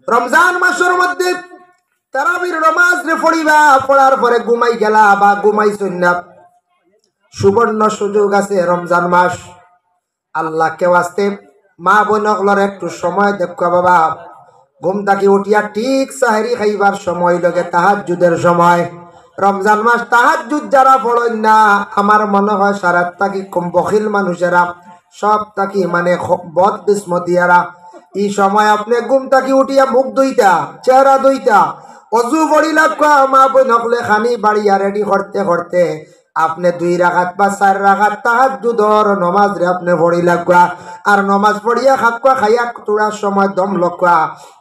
রমজান মাসের মধ্যে তারাবির নামাজ রে পড়িবা, পড়ার পরে ঘুমাই গেলা বা ঘুমাইছুন না, সুবর্ণ সুযোগ আছে। রমজান মাস আল্লাহ কেউ আসতে মা বোনগুলোর একটু সময় দেখো বাবা, ঘুম থাকি উঠিয়া ঠিক সাহেরি খাইবার সময় লগে তাহাজ্জুদের সময়। রমজান মাস তাহাজ্জুদ যারা পড়েন না, আমার মনে হয় সারাত থাকি কম বখিল মানুষেরা, সব থাকি মানে বদ কিসমতিয়ারা, এই সময় আপনি ঘুম থাকি উঠিয়া মুখ ধুইতা, চেহারা ধুইতা, অজু পড়িলা, মা বোন হকলে খানি বাড়িয়া রেডি করতে করতে আপনি 2 রাকাত বা 4 রাকাত তাহাজ্জুদর নামাজ রে আপনি পড়ি লাগবা। আর নামাজ পড়িয়া খাক্কা খাইয়া তোড়ার সময় দম লক্কা,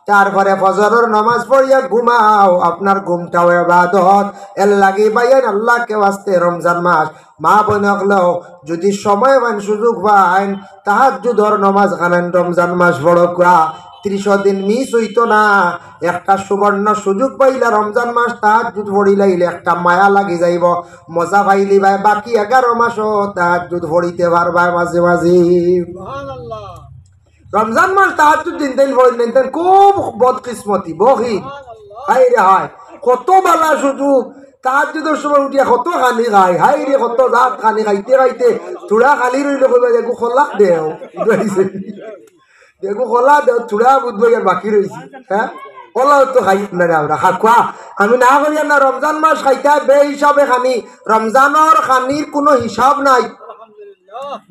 তারপরে ফজরের নামাজ পড়িয়া ঘুমাও, আপনার ঘুমটাও ইবাদত। এর লাগি বাইন আল্লাহকে ওয়াস্তে রমজান মাস মা বোন হকলেও যদি সময় পান সুযোগ পান তাহাজ্জুদর নামাজ খানেন রমজান মাস পড়কা, 30 দিন মিস হইতো না। একটা সুবর্ণ সুযোগ পাইলা রমজান মাস তাহাজ্জুদ পড়িলাইলে একটা মায়া লাগি যাইব, মজা পাইলি ভাই বাকি 11 মাসও তাহাজ্জুদ পড়িতে পারবা মাঝে মাঝে। সুবহানাল্লাহ। রমজান মাস তাহাজ্জুদ দিন দিন পড়িলেন খুব বদকিসমতি বহি, হাই রে হাই কত বালা সুযোগ। তাহাজ্জুদের সময় উঠিয়া কত খানি খাই, হাই রে কত জাত খানি খাইতে খাইতে চূড়া খালি রইলে কইবা দেখো খোলা দেও, দেখো খোলা দেও, চূড়া বুঝবো আর বাকি রয়েছে। হ্যাঁ ওলা তো খাই না আমরা খাকুয়া, আমি না করি না। রমজান মাস খাইতে বে হিসাবে খানি, রমজানের খানির কোনো হিসাব নাই।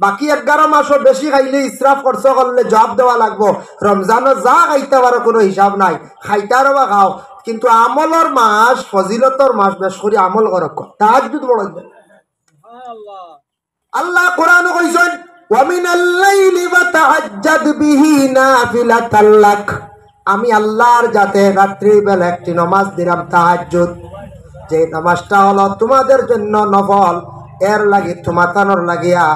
বাকি 11 মাসও বেশি খাইলে ইসরাফ খরচ করলে জবাব দেওয়া লাগবো। রমজানের যা খাইতে পারো কোনো হিসাব নাই, খাইতে বা খাও, কিন্তু আমলের মাস, ফজিলতর মাস, বেশ করে আমল করক, তাহাজ্জুদ পড়েন। আল্লাহ কোরআনে কইছেন ওয়া মিনাল লাইলি ফাতাহাজ্জাদ বিহি নাফিলাতাল লাক, আমি আল্লাহর যাতে রাত্রি বেলা একটি নামাজ দিলাম তাহাজ্জুদ, যে নামাজটা হলো তোমাদের জন্য নফল। এর লাগি তোমাতানোর লাগিয়া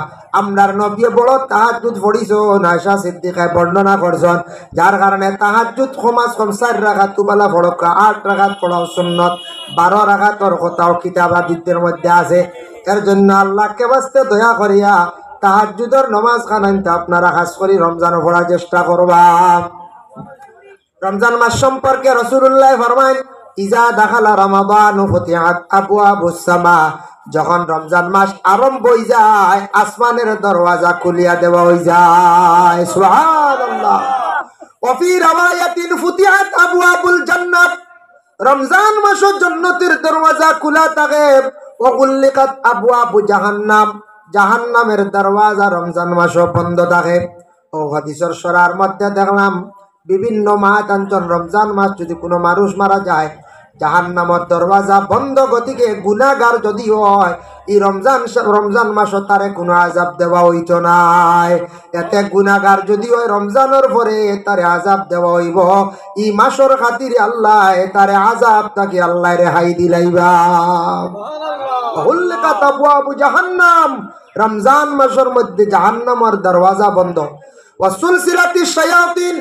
আমরার নবী বড় তাহাজ্জুদ পড়িছো, আয়েশা সিদ্দিকায় বর্ণনা করছেন, যার কারণে তাহাজ্জুদ কমাস কম 4 রাকাত তুবালা পড়কা, 8 রাকাত পড়াও সুন্নত, 12 রাকাতর কথাও কিতাব হাদিসের মধ্যে আছে। এর জন্য আল্লাহকে বাস্তে দয়া করিয়া তাহাজ্জুদের নামাজ খানাইতে আপনারা খাস করি রমজান পড়ার চেষ্টা করবা। রমজান মাস সম্পর্কে রাসূলুল্লাহ ফরমান ইজা দাখালা রমাদানু ফুতিহাত আবওয়াবুস সামা, যখন রমজান মাস আরম্ভ হই যায় আসমানের দরওয়াজা খুলিয়া দেওয়া হই যায়। সুবহানাল্লাহ। ওয়া ফি রাওয়ায়াতিন ফুতিহাত আবওয়াবুল জান্নাত, রমজান মাসে জান্নাতের দরওয়াজা খোলা থাকে। ওয়া গুল্লিকাত আবওয়াবু জাহান্নাম, জাহান্নামের দরওয়াজা রমজান মাসে বন্ধ থাকে। ও হাদিসের সরার মধ্যে দেখলাম বিভিন্ন মাহাতাঞ্চল রমজান মাস যদি কোনো মানুষ মারা যায় জাহান্নামের দরওয়াজা বন্ধ, গতিকে গুনাহগার যদি হয় এই রমজান মাসে তারে কোনো আযাব দেওয়া হইতো নাই। এতে গুনাহগার যদি হয় রমজানের পরে তারে আযাব দেওয়া হইব, এই মাসের খাতিরে আল্লাহ তারে আযাব তাকে আল্লাহ রেহাই দিলাইবা। সুবহানাল্লাহ। হুল্লিকাত আবওয়াবু জাহান্নাম, রমজান মাসের মধ্যে জাহান্নামের দরওয়াজা বন্ধ। ওয়াসুলসিলাতি শায়াতিন,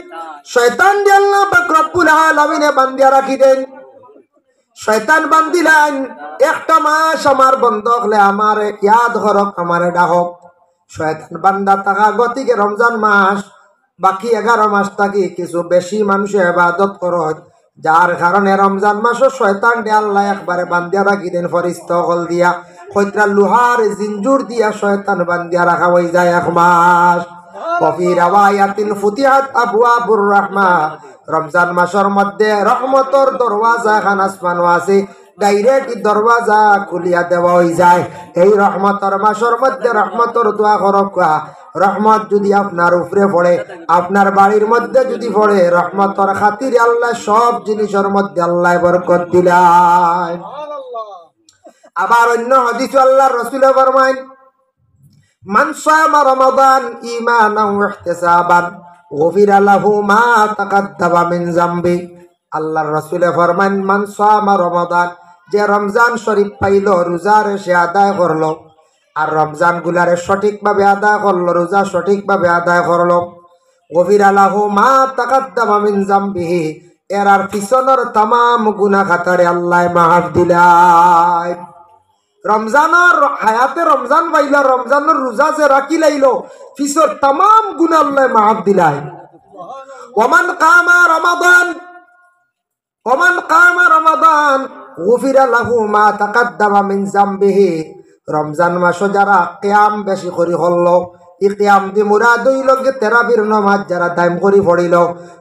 শয়তান দিয়ে আল্লাহ পাক রব্বুল আলামিনে বান্দিয়া রাখি দেন। শয়তান বান্দিলান একটা মাস আমার বন্ধ হলে আমার ইয়াদ হরক, আমার ডাহক। শয়তান বান্দা থাকা গতিকে রমজান মাস বাকি 11 মাস থাকি কিছু বেশি মানুষে ইবাদত করে, যার কারণে রমজান মাসও শয়তান দিয়ে আল্লাহ একবারে বান্দিয়া রাখি দেন ফরিস্তা হল দিয়া, কইত্রা লোহার জিঞ্জুর দিয়া শয়তান বান্দিয়া রাখা হয়ে যায় 1 মাস। ওয়াফি রাওয়ায়াতিন ফুতিহাত আবওয়াবুর রাহমা, রমজান মাসের মধ্যে রহমতর দরওয়াজা খান আসমানো আছে, ডাইরেক্ট দরওয়াজা খুলিয়া দেওয়া হয়ে যায়। এই রহমতর মাসের মধ্যে রহমতর দোয়া করক, রহমত যদি আপনার উপরে পড়ে, আপনার বাড়ির মধ্যে যদি পড়ে, রহমতর খাতিরে আল্লাহ সব জিনিসের মধ্যে আল্লাহ বরকত দিলায়। আবার অন্য হাদিস আল্লাহর রাসূল ফরমান মান সামা রমাদান ঈমানান ওয়া ইহতিসাবান গুফিরা লাহু মা তাকাদ্দামা মিন যামবি, আল্লাহর রাসূল ফরমান মান সামা রমাদান, যে রমজান শরীফ পাইল, রোজারে সে আদায় করলো, আর রমজান গুলারে সঠিকভাবে আদায় করলো, রোজা সঠিকভাবে আদায় করলো, গুফিরা লাহু মা তাকাদ্দামা মিন যামবিহি, এর আর পিছনের तमाम গুনাহ খাতারে আল্লাহ মাফ দিলায়। রমজানের হায়াতে রমজান পাইলা, রমজানের রোজা যে রাখি লাইলো, পিছর तमाम গুনাহ আল্লাহ মাফ দিলায়। ওমান কামা রমাদান, গুফিরা লাহু মা তাকাদ্দামা মিন যামবিহি। রমজান মাস যারা কিয়াম বেশি করি হল, ই কিয়াম দি মুরাদ হইল গে তেরাবির নামাজ যারা দাইম করি পড়িল,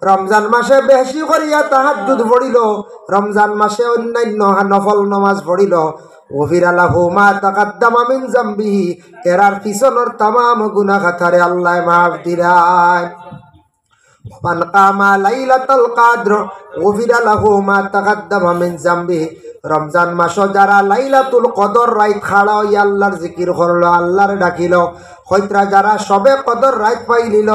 রমজান মাসে বেশি করিয়া তাহাজ্জুদ পড়িল, রমজান মাসে অন্যান্য নফল নামাজ পড়িল, গুফিরা লাহু মা তাকাদ্দামা মিন যামবিহি, এরার পিছনের তামাম গুনাহ খাতারে আল্লাহ মাফ দিলায়। মান কামা লাইলাতুল কদর গুফিরা লাহু মা তাকাদ্দামা মিন যামবিহি। রমজান মাস যারা লাইলাতুল কদর রাত খাড়া হইয়া আল্লাহর জিকির করলো, আল্লাহর ডাকিল, হয়তরা যারা সবে কদর রাত পাইলিল,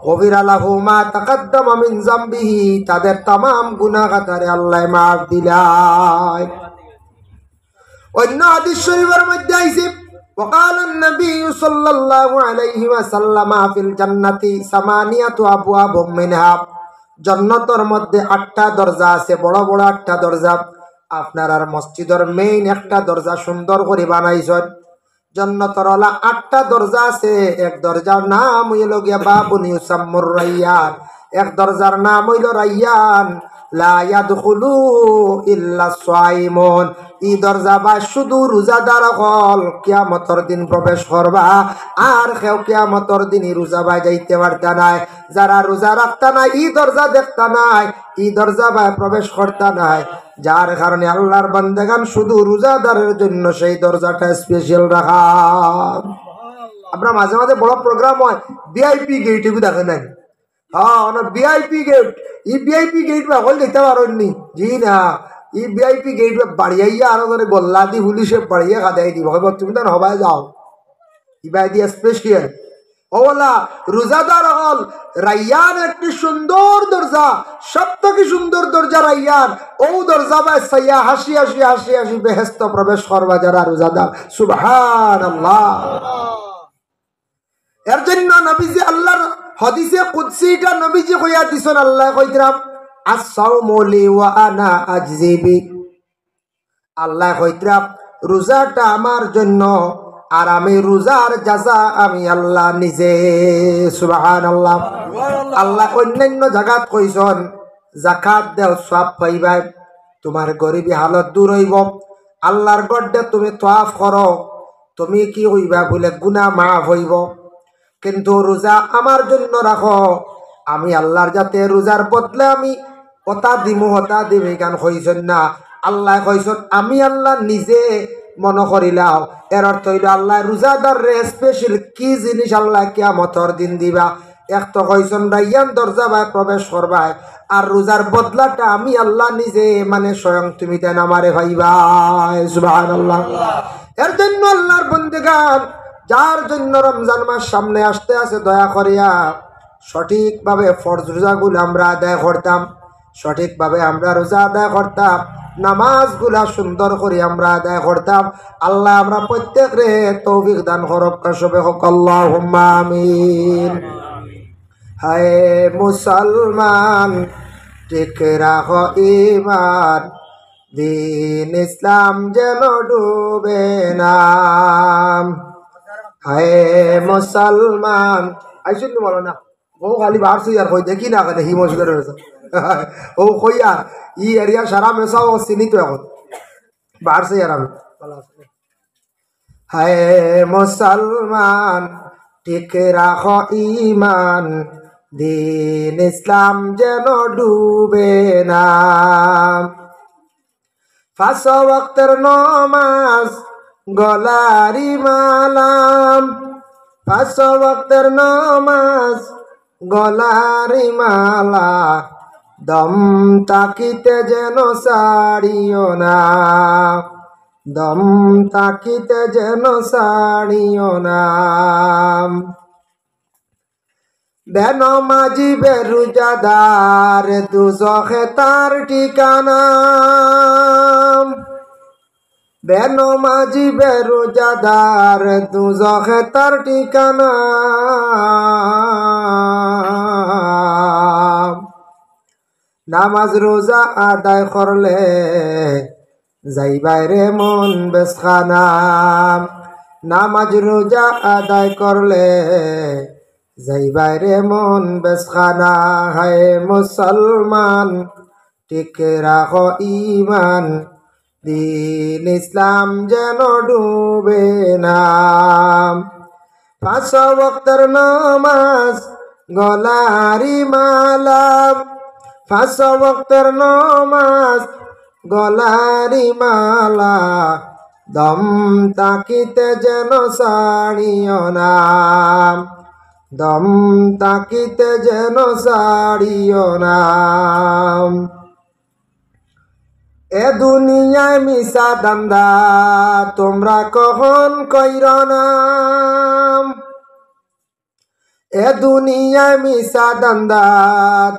গুফিরা লাহু মা তাকাদ্দামা মিন যামবিহি, তাদের তামাম গুনাহ খাতারে আল্লাহ মাফ দিলায়। অন্য হাদিস শরীফের মধ্যে আইছে وقال النبي صلى الله عليه وسلم في الجنة ثمانية أبواب منها। জান্নাতের মধ্যে 8টা দরজা আছে, বড় বড় 8টা দরজা। আপনার আর মসজিদের মেইন একটা দরজা সুন্দর করে বানাইছেন। জান্নাতের 8টা দরজা আছে। এক দরজার নাম হইল গিয়া বাবুন ইউসাম্মুর রায়্যান, এক দরজার নাম হইল রায়্যান। লা ইয়াদখুলু ইল্লা সাইমুন, ই দরজা বা শুধু রোজাদার হল কিয়ামতের দিন প্রবেশ করবা, আর কেউ কিয়ামতের দিন রোজা বাই যাইতে পারতা নাই। যারা রোজা রাখতা নাই ই দরজা দেখতা নাই, ই দরজা বাই প্রবেশ করতা নাই। যার কারণে আল্লাহর বান্দাগান শুধু রোজাদারের জন্য সেই দরজাটা স্পেশাল রাখা। আপনার মাঝে মাঝে বড় প্রোগ্রাম হয়, ভিআইপি গেট এগুলো দেখে নাই? হ্যাঁ, ভিআইপি গেট, ই ভিআইপি গেট বা হল দেখতে পারেননি? জি না, ই ভিআইপি গেট বাড়িয়াইয়া আরো ধরে গল্লা দি পুলিশে বাড়িয়ে খাদাই দিব, তুমি তো হবাই যাও। ইবাই দিয়ে স্পেশাল ওলা রোজাদার হল রাইয়ান, একটি সুন্দর দরজা, সব থেকে সুন্দর দরজা রাইয়ান। ও দরজা বা সাইয়া হাসি হাসি হাসি হাসি বেহেস্ত প্রবেশ করবা যারা রোজাদার। সুবহানাল্লাহ। এর জন্য নবীজি আল্লাহর হাদিসে কুদসিটা নবীজি কইয়া দিছেন, আল্লাহ কইতরাম আস-সাওমু লি ওয়া আনা আজজি বি। আল্লাহ কইতরাম রোজাটা আমার জন্য, আর আমি রোজার জাযা আমি আল্লাহ নিজে। সুবহানাল্লাহ। আল্লাহ অন্যান্য জায়গাত কইছেন যাকাত দেও সওয়াব পাইবাই, তোমার গরিবী হালত দূর হইব, আল্লাহর গড্ডে তুমি তওয়াফ করো, তুমি কি হইবা বলে গুনাহ মাফ হইব। কিন্তু রোজা আমার জন্য রাখো, আমি আল্লাহর যাতে রোজার বদলে আমি হতা দিমু হতা দিবি গান কইছেন না। আল্লাহ কইছেন আমি আল্লাহ নিজে মনে করিলাও। এর অর্থ হইল আল্লাহ রোজাদার রে স্পেশাল কি জিনিস আল্লাহ কিয়ামতের দিন দিবা। এক তো কইছেন রাইয়ান দরজা বাই প্রবেশ করবাই, আর রোজার বদলাটা আমি আল্লাহ নিজে মানে স্বয়ং তুমি দেন আমারে ভাইবাই। সুবহানাল্লাহ। এর জন্য আল্লাহর বন্দেগান যার জন্য রমজান মাস সামনে আসতে আছে, দয়া করিয়া সঠিকভাবে ফরজ রোজাগুলো আমরা আদায় করতাম, সঠিকভাবে আমরা রোজা আদায় করতাম, নামাজগুলা সুন্দর করে আমরা আদায় করতাম। আল্লাহ আমরা প্রত্যেক রে তৌফিক দান করুক। সবে হোক আল্লাহুম্মা আমিন। হায় মুসলমান ঠিক রাখো ঈমান, দিন ইসলাম যেন ডুবে না। হায় মুসলমান আইসুন বলো না, ও খালি বাড়ছে আর কই দেখি না দেখি মসজিদের ও কই আর ই এরিয়া সারা মেশা ও চিনি তো এখন বাড়ছে আর আমি। হায় মুসলমান ঠিক রাখো ঈমান, দিন ইসলাম যেন ডুবে না। 5 ওয়াক্তের নামাজ গলারি মালাম, 5 ওয়াক্তের নামাজ গলারি মালা, দম তাকিতে যেন সারিও না, দম তাকিতে যেন সারিও না। বেনমাজি বেরোজাদার দুজখে তার ঠিকানা, বেনমাজি বেরোজাদার দুজখে তার ঠিকানা। নামাজ রোজা আদায় করলে যাইবাই রে মন বেশখানা, নামাজ রোজা আদায় করলে যাইবাই রে মন বেশখানা। হায় মুসলমান ঠিক রাখো ঈমান, দিন ইসলাম যেন ডুবে না। 5 ওয়াক্তের নামাজ গলারি মালা, 5 ওয়াক্তের নামাজ গলারি মালা, দম তাকিতে যেন সারিও না, দম তাকিতে যেন সারিও না। এ দুনিয়ায় মিশা দান্দা তোমরা কখন কইর না, এ দুনিয়ায় মিশা দান্দা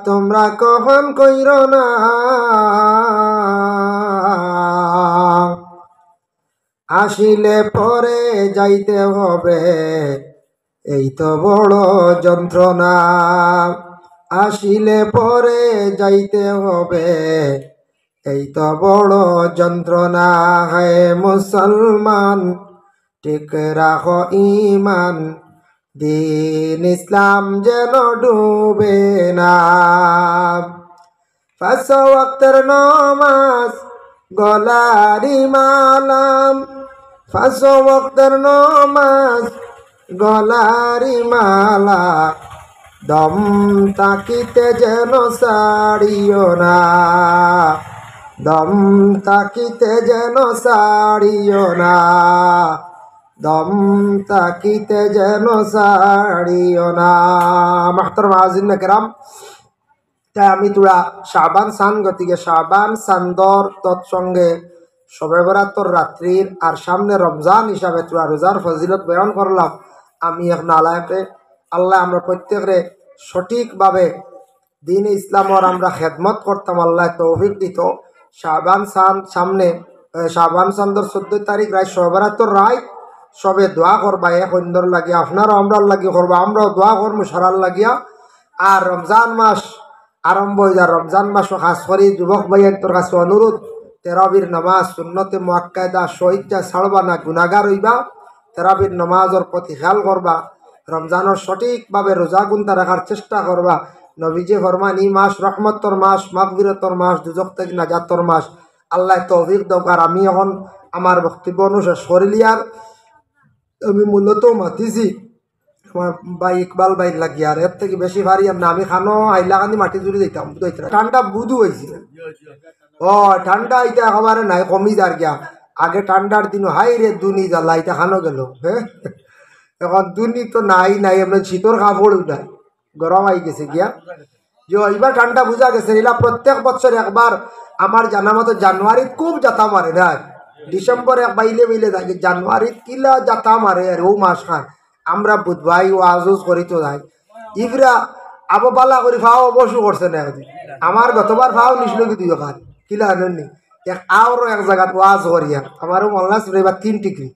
তোমরা কখন কইর না। আসিলে পরে যাইতে হবে এই তো বড় যন্ত্রণা, আসিলে পরে যাইতে হবে এই তো বড় যন্ত্রণা। হে মুসলমান ঠিক রাখো ঈমান, দিন ইসলাম যেন ডুবে না। 5 ওয়াক্তের নামাজ গলারি মালাম, 5 ওয়াক্তের নামাজ গলারি মালা, দম তাকিতে যেন সারিও না, দম তাকিতে যেন সারিও না, দম তাকিতে যেন সারিও না। মাহতারাম হাজিরিন কেরাম, তাই আমি তোরা শাবান সান গতিকে শাবান সান্দর তৎসঙ্গে শবে বরাতর রাত্রির আর সামনে রমজান হিসাবে তোরা রোজার ফজিলত বয়ান করলাম। আমি এখন আলাপে আল্লাহ আমরা প্রত্যেকরে সঠিকভাবে দিন ইসলামর আমরা খেদমত করতাম, আল্লাহ তৌফিক দিত। শাবান সান সামনে, শাবান সান্দর 14 তারিখ রায় শবে বরাতর রায় সবে দোয়া করবা এক সুন্দর লাগিয়া, আপনারও আমরাও লাগিয়ে করবো, আমরাও দোয়া করবো সারার লাগিয়া। আর রমজান মাস আরম্ভ হয়ে যায়, রমজান মাসও খাস করি যুবক ভাইয়ের কাছে অনুরোধ, তেরাবির নামাজ সুন্নতে মুআক্কাদা শহীদটা ছাড়বা না, গুনাহগার হইবা। তেরাবির নামাজের প্রতি খেয়াল করবা, রমজানের সঠিকভাবে রোজা গুনতা রাখার চেষ্টা করবা। নবীজি ফরমান এই মাস রহমতর মাস, মাগফিরাতর মাস, দুজক থেকে নাজাতর মাস। আল্লাহ তৌফিক দাও। আর আমি এখন আমার বক্তব্য অনুশেষ করিলিয়ার আমি মূলত মাতিছি আমার ভাই ইকবাল ভাই লাগি, আর এর থেকে বেশি ভারী আর না। আমি খানো আইলা কান্দি মাটি জুড়ে দিতাম, ঠান্ডা বুধু হয়েছিল। ও ঠান্ডা এটা একেবারে নাই, কমি যার গিয়া। আগে ঠান্ডার দিন হাই রে দুনি জ্বালা, এটা খানো গেল। হ্যাঁ, এখন দুনি তো নাই নাই, এমনি শীতর কাপড় উঠায় গরম আই গেছে গিয়া। যে এবার ঠান্ডা বুঝা গেছে। এলা প্রত্যেক বছর একবার আমার জানা মতো জানুয়ারিত খুব যাতা মারে না, ডিসেম্বরে বাইলে মিলে থাকে, জানুয়ারিত কিলা যাতা মারে। আর ও মাস খান আমরা বুধবাই ও আজুজ করি তো যাই, ইবরা আবো পালা করি ফাও অবশ্য করছে না একদিন। আমার গতবার ফাও নিছিল কি দুই খান কিলা আনেননি, এক আরো এক জায়গাত ওয়াজ করিয়া আমারও মল্লা ছিল এবার 3 টিকি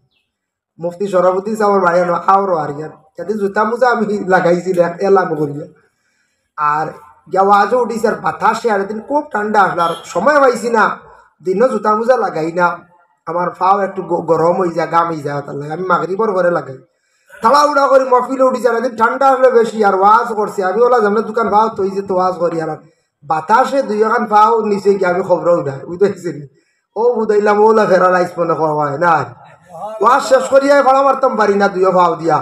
মুফতি সরবতী সাহর ভাইয়ানো আরো আর ইয়ার যাতে জুতা মুজা আমি লাগাইছি এলাম করিয়া। আর ওয়াজও উঠিছে আর বাতাসে, আর দিন খুব ঠান্ডা আসলো, আর সময় পাইছি না, দিনও জুতা মুজা লাগাই না। আমার ফাও একটু গরম হয়ে যায়, গাম হয়ে যায়, তার লাগে আমি মাগরিবর ঘরে লাগাই। তাড়াহুড়া করে মফিলে উঠিছে, আর এদিন ঠান্ডা আসলে বেশি, আর ওয়াজ করছি আমি ওলা যেমন দোকান ফাও তুই যে তো ওয়াজ করি, আর বাতাসে 2 ফাও নিচে গিয়ে আমি খবর উঠাই বুঝতেছি। ও বুঝাইলাম ওলা ফেরালাইজ মনে করা হয় না, ওয়াজ শেষ করিয়া ফলা মারতাম পারি না 2 ফাও দিয়া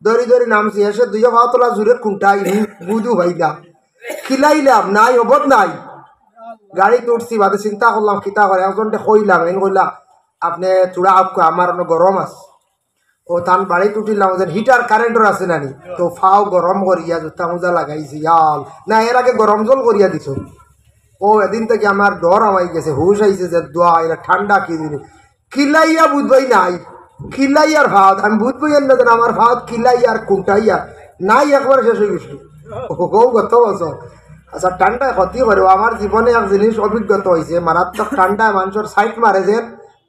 দড়ি দড়ি নামছি। এসে 2 ফাও তোলা জুড়ে খুঁটাই বুধু ভাইলা খিলাইলাম নাই অবধ নাই, গাড়িতে উঠছি বাদে চিন্তা করলাম খিতা করে একজনকে কইলাম, এন কইলা আপনি চূড়া আমার গরম আছে। ও তান বাড়িতে উঠিলাম যে হিটার কারেন্টর আছে নানি, তো ফাও গরম করিয়া জুতা মোজা লাগাইছি আল না, এর আগে গরম জল করিয়া দিছ। ও এদিন থেকে আমার ডর আমাই গেছে, হুশ আইছে যে দোয়া এরা ঠান্ডা কি দিন খিলাইয়া বুঝবাই নাই, খিলাইয়ার ভাত আমি বুঝবই না যেন আমার ভাত খিলাইয়ার কুন্টাইয়া নাই, একবার শেষ হয়ে গেছিল গত বছর। আচ্ছা ঠান্ডায় ক্ষতি করে, আমার জীবনে এক জিনিস অভিজ্ঞতা হয়েছে, মারাত্মক ঠান্ডায় মানুষের সাইট মারে যে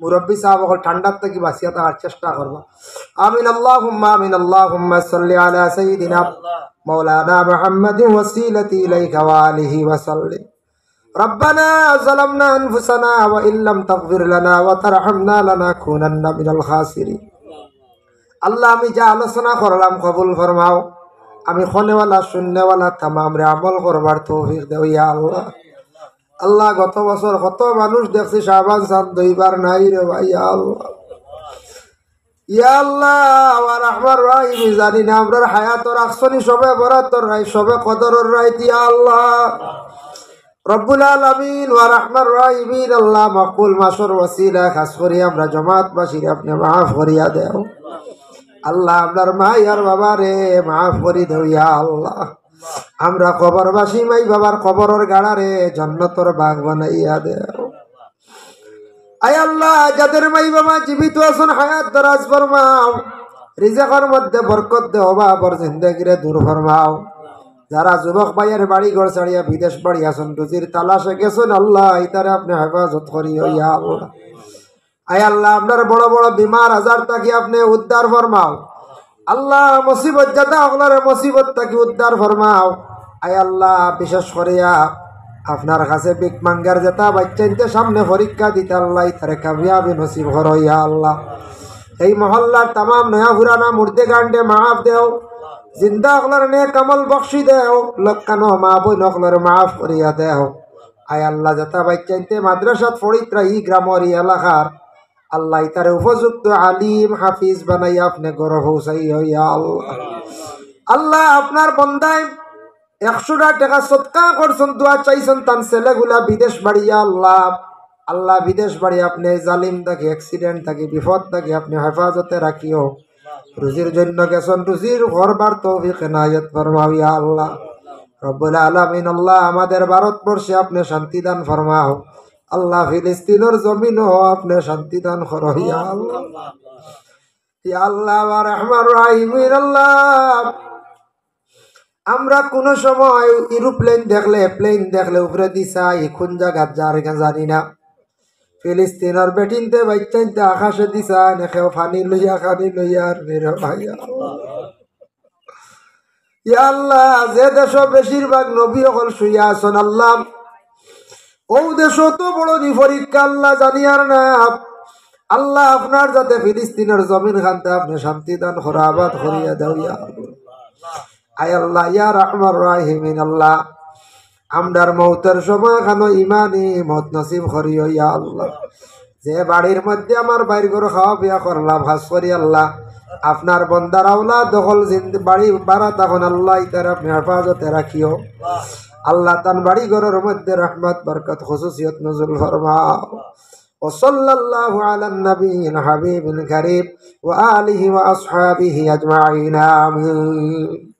মুরব্বী সাহেব অকল ঠান্ডার থেকে বাঁচিয়া থাকার চেষ্টা করবো। আমিন আল্লাহুম্মা আমিন আল্লাহুম্মা সাল্লি আলা সাইয়্যিদিনা মাওলানা মুহাম্মাদিন ওয়াসিলাতি ইলাইকা ওয়া আলিহি ওয়া সাল্লিম। রব্বানা যালামনা আনফুসানা ওয়া ইল্লাম তাগফির লানা ওয়া তারহামনা লানাকুনান্না মিনাল খাসিরিন। আল্লাহ আমি যা আলোচনা করলাম কবুল ফরমাও, আমি খনেওয়ালা শূন্যওয়ালা তামাম রে আমল করবার তৌফিক দেও ইয়া আল্লাহ। আল্লাহ গত বছর কত মানুষ দেখছি শাহবান চাঁদ দুইবার নাই রে ভাই আল্লাহ ইয়া আল্লাহ ওয়া রাহমার রাহিম জানি না আমরার হায়াত রাখছনি সবে বরাতর রাই সবে কদরের রাই ইয়া আল্লাহ রব্বুল আলামিন ওয়া রাহমার রাহিমিন আল্লাহ মাকবুল মাসর ওসিলা খাস করি আমরা জামাতবাসীর আপনি মাফ করিয়া দেও আল্লাহ আপনার মাই আর বাবা রে মাফ করি দেও ইয়া আল্লাহ আমরা কবরবাসী মাই বাবার কবরের গাড়া রে জান্নাতের বাগ বানাইয়া দেও আয় আল্লাহ যাদের মাই বাবা জীবিত আছেন হায়াত দরাজ ফরমাও রিজকের মধ্যে বরকত দেও বাবার জিন্দেগিরে দূর ফরমাও যারা যুবক ভাইয়ের বাড়ি ঘর ছাড়িয়া বিদেশ বাড়ি আছেন রুজির তালাশে গেছেন আল্লাহ ইতারে আপনি হেফাজত করিও ইয়া আল্লাহ আয় আল্লাহ আপনার বড় বড় বিমার আজার থাকি আপনি উদ্ধার ফরমাও আল্লাহ মুসিবত যাতা আপনার মুসিবত থাকি উদ্ধার ফরমাও আয় আল্লাহ বিশেষ করিয়া আপনার কাছে বিক মাঙ্গার যেটা বাচ্চাইতে সামনে পরীক্ষা দিতে আল্লাহ তারে কামিয়াবি নসিব করো ইয়া আল্লাহ এই মহল্লার তামাম নয়া পুরানা মুর্দে গান্ডে মাফ দেও জিন্দা অকলার নে কামল বক্সি দেও লক্কানো মা বই নকলার মাফ করিয়া দেও আয় আল্লাহ যেটা বাচ্চাইতে মাদ্রাসাত ফরিত্রা ই গ্রামর ই এলাকার আল্লাহ তারে উপযুক্ত আলিম হাফিজ বানাইয়া আপনি গড় পৌঁছাই ইয়া আল্লাহ আল্লাহ আপনার বন্দায় 100 টাকা সদকা করছেন দোয়া চাইছেন তান ছেলেগুলা বিদেশ বাড়িয়া আল্লাহ আল্লাহ বিদেশ বাড়ি আপনি জালিম থাকি অ্যাক্সিডেন্ট থাকি বিপদ থাকি আপনি হেফাজতে রাখিও রুজির জন্য গেছেন রুজির ঘরবার তৌফিক এনায়েত ফরমাও ইয়া আল্লাহ রব্বুল আলামিন আল্লাহ আমাদের ভারতবর্ষে আপনি শান্তি দান ফরমাও আল্লাহ ফিলিস্তিনের জমিনও আপনি শান্তি দান করো ইয়া আল্লাহ ইয়া আল্লাহ ওয়া রাহমার রাহিমিন আল্লাহ আমরা কোন সময় এরোপ্লেন দেখলে উপরে দিছা কোন জায়গা যার জানি না ফিলিস্তিনের বেটিনতে বাচ্চাইতে আকাশে দিছা নেখেও ফানি লইয়া আর মেরে ভাই ইয়া আল্লাহ যে দেশ বেশিরভাগ নবী হল শুইয়া আছেন আল্লাহ ও দেশ তো বড় নি পরীক্ষা আল্লাহ জানি আর না আল্লাহ আপনার যাতে ফিলিস্তিনের জমিন খানতে আপনি শান্তি দান করা আবাদ করিয়া দাও ইয়া আয় আল্লাহ ইয়া রাহমার রাহিমিন আল্লাহ আমরার মৌতের সময় খানো ইমানি মত নসিব করিও ইয়া আল্লাহ যে বাড়ির মধ্যে আমার বাইর করে খাওয়া বিয়া করলাম ভাস করি আল্লাহ আপনার বন্দার আওলা দখল বাড়ি বাড়া তখন আল্লাহ ইতার আপনি হেফাজতে রাখিও আল্লাহ তান বাড়ি ঘরের মধ্যে রহমত বরকত খুসুসিয়ত নজুল ফরমাও وصلى الله على النبي الحبيب الكريم وآله وأصحابه أجمعين آمين